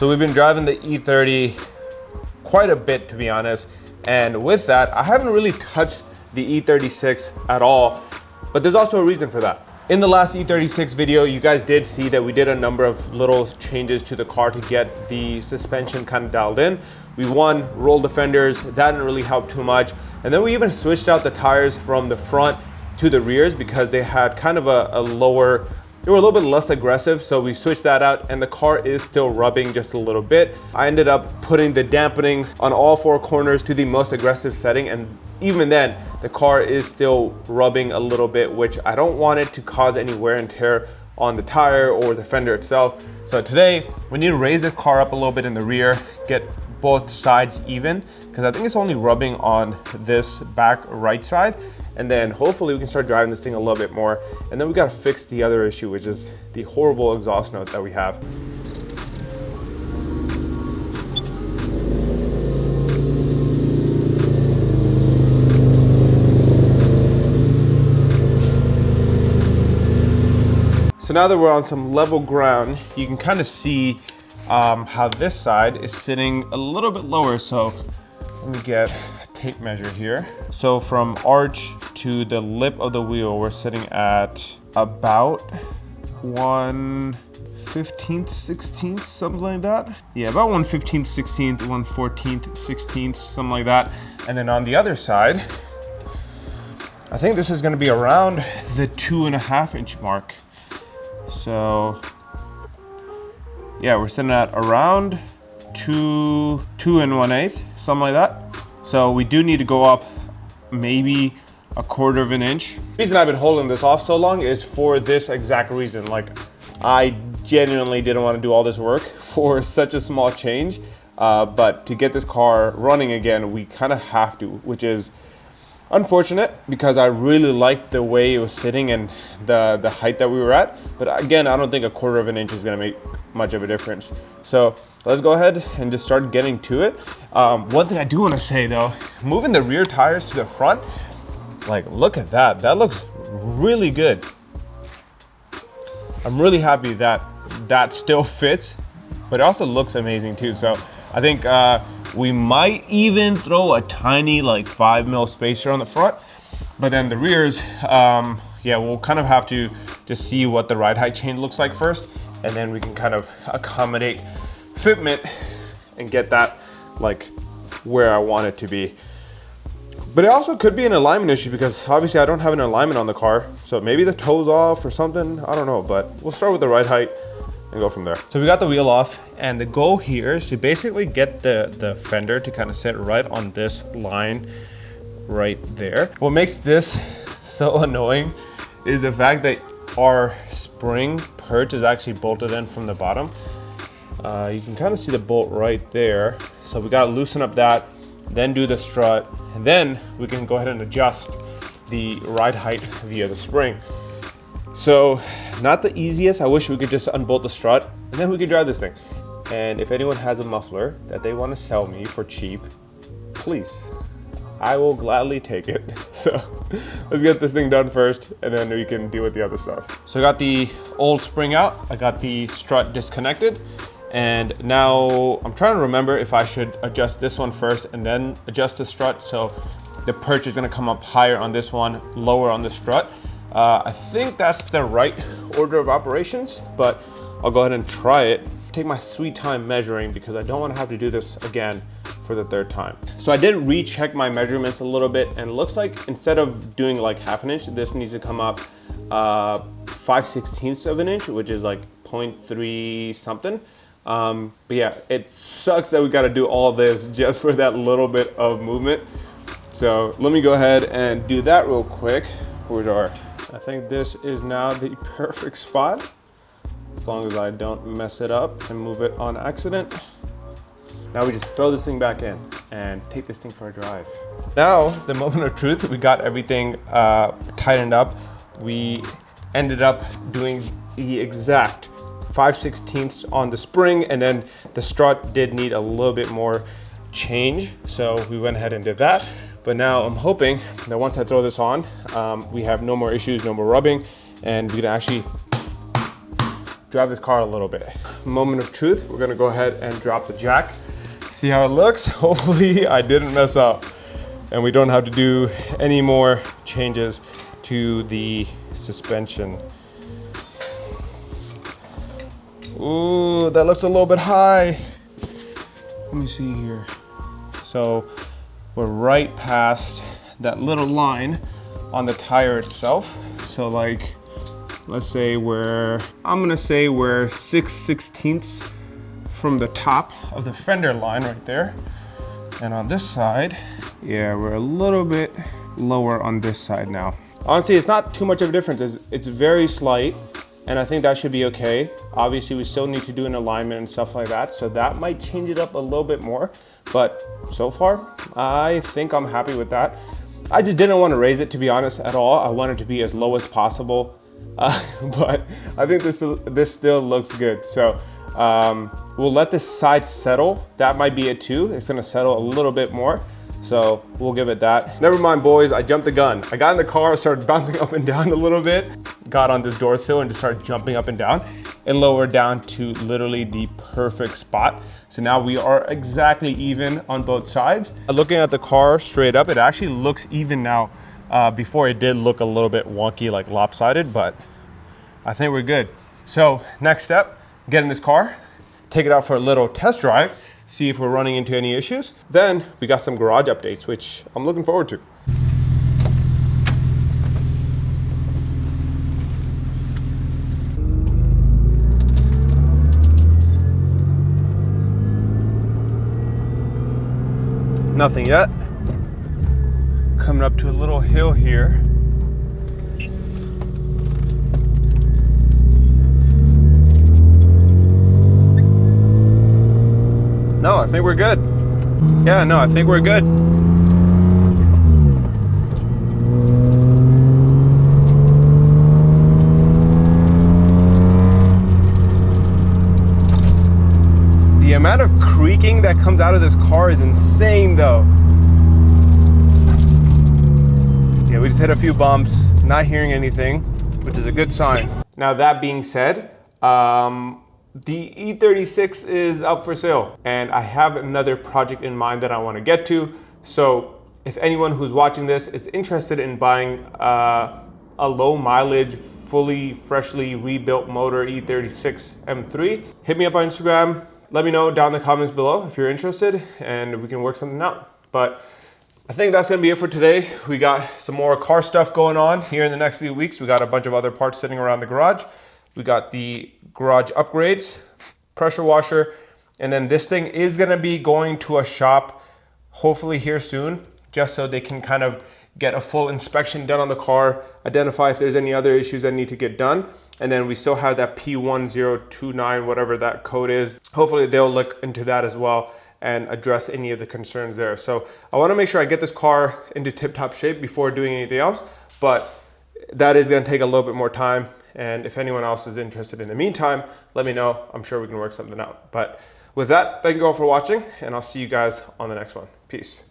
So we've been driving the E30 quite a bit, to be honest. And with that, I haven't really touched the E36 at all, but there's also a reason for that. In the last E36 video, you guys did see that we did a number of little changes to the car to get the suspension kind of dialed in. We rolled the fenders, that didn't really help too much. And then we even switched out the tires from the front to the rears because they had kind of a lower, they were a little bit less aggressive, so we switched that out and the car is still rubbing just a little bit. I ended up putting the dampening on all four corners to the most aggressive setting, and even then, the car is still rubbing a little bit, which I don't want it to cause any wear and tear on the tire or the fender itself. So today, we need to raise the car up a little bit in the rear, get both sides even, because I think it's only rubbing on this back right side. And then hopefully we can start driving this thing a little bit more. And then we gotta fix the other issue, which is the horrible exhaust note that we have. So now that we're on some level ground, you can kind of see how this side is sitting a little bit lower. So let me get a tape measure here. So from arch to the lip of the wheel, we're sitting at about 1/15, 16th, something like that. Yeah, about 1/15, 16th, 1/14, 16th, something like that. And then on the other side, I think this is gonna be around the 2.5 inch mark. So yeah, we're sitting at around 2 1/8, something like that. So we do need to go up maybe 1/4 of an inch. The reason I've been holding this off so long is for this exact reason. Like, I genuinely didn't want to do all this work for such a small change, but to get this car running again, we kind of have to, which is unfortunate because I really liked the way it was sitting and the height that we were at. But again, I don't think 1/4 of an inch is gonna make much of a difference. So let's go ahead and just start getting to it. One thing I do wanna say though, moving the rear tires to the front, like look at that, that looks really good. I'm really happy that that still fits, but it also looks amazing too. So I think we might even throw a tiny like 5mm spacer on the front, but then the rears, yeah, we'll kind of have to just see what the ride height change looks like first, and then we can kind of accommodate fitment and get that like where I want it to be. But it also could be an alignment issue because obviously I don't have an alignment on the car, so maybe the toe's off or something, I don't know, but we'll start with the ride height and go from there. So we got the wheel off, and the goal here is to basically get the fender to kind of sit right on this line right there. What makes this so annoying is the fact that our spring perch is actually bolted in from the bottom. You can kind of see the bolt right there. So we got to loosen up that, then do the strut, and then we can go ahead and adjust the ride height via the spring. So not the easiest. I wish we could just unbolt the strut and then we could drive this thing. And if anyone has a muffler that they want to sell me for cheap, please, I will gladly take it. So let's get this thing done first and then we can deal with the other stuff. So I got the old spring out, I got the strut disconnected, and now I'm trying to remember if I should adjust this one first and then adjust the strut. So the perch is gonna come up higher on this one, lower on the strut. I think that's the right order of operations, but I'll go ahead and try it. Take my sweet time measuring because I don't want to have to do this again for the 3rd time. So I did recheck my measurements a little bit, and it looks like instead of doing like 1/2 inch, this needs to come up 5/16 of an inch, which is like 0.3 something. But yeah, it sucks that we got to do all this just for that little bit of movement. So let me go ahead and do that real quick. Where's our, I think this is now the perfect spot, as long as I don't mess it up and move it on accident. Now we just throw this thing back in and take this thing for a drive. Now, the moment of truth, we got everything tightened up. We ended up doing the exact 5/16 on the spring, and then the strut did need a little bit more change. So we went ahead and did that. But now I'm hoping that once I throw this on, we have no more issues, no more rubbing, and we can actually drive this car a little bit. Moment of truth, we're gonna go ahead and drop the jack. See how it looks? Hopefully I didn't mess up and we don't have to do any more changes to the suspension. Ooh, that looks a little bit high. Let me see here. So we're right past that little line on the tire itself. So like, let's say I'm gonna say we're 6/16 from the top of the fender line right there. And on this side, yeah, we're a little bit lower on this side now. Honestly, it's not too much of a difference. It's very slight, and I think that should be okay. Obviously, we still need to do an alignment and stuff like that, so that might change it up a little bit more. But so far, I think I'm happy with that. I just didn't want to raise it, to be honest, at all. I wanted to be as low as possible, but I think this still looks good. So we'll let this side settle. That might be it too. It's gonna settle a little bit more. So we'll give it that. Never mind, boys, I jumped the gun. I got in the car, started bouncing up and down a little bit, got on this door sill and just started jumping up and down and lowered down to literally the perfect spot. So now we are exactly even on both sides. Looking at the car straight up, it actually looks even now. Before it did look a little bit wonky, like lopsided, but I think we're good. So next step, get in this car, take it out for a little test drive, see if we're running into any issues. Then we got some garage updates, which I'm looking forward to. Nothing yet. Coming up to a little hill here. No, I think we're good. Yeah, no, I think we're good. The amount of creaking that comes out of this car is insane though. Yeah, we just hit a few bumps, not hearing anything, which is a good sign. Now that being said, the E36 is up for sale and I have another project in mind that I want to get to. So if anyone who's watching this is interested in buying a low mileage, fully freshly rebuilt motor E36 M3, hit me up on Instagram. Let me know down in the comments below if you're interested and we can work something out. But I think that's gonna be it for today. We got some more car stuff going on here in the next few weeks. We got a bunch of other parts sitting around the garage. We got the garage upgrades, pressure washer, and then this thing is gonna be going to a shop hopefully here soon, just so they can kind of get a full inspection done on the car, identify if there's any other issues that need to get done. And then we still have that P1029, whatever that code is. Hopefully they'll look into that as well and address any of the concerns there. So I wanna make sure I get this car into tip-top shape before doing anything else, but that is gonna take a little bit more time. And if anyone else is interested in the meantime, let me know. I'm sure we can work something out. But with that, thank you all for watching and I'll see you guys on the next one. Peace.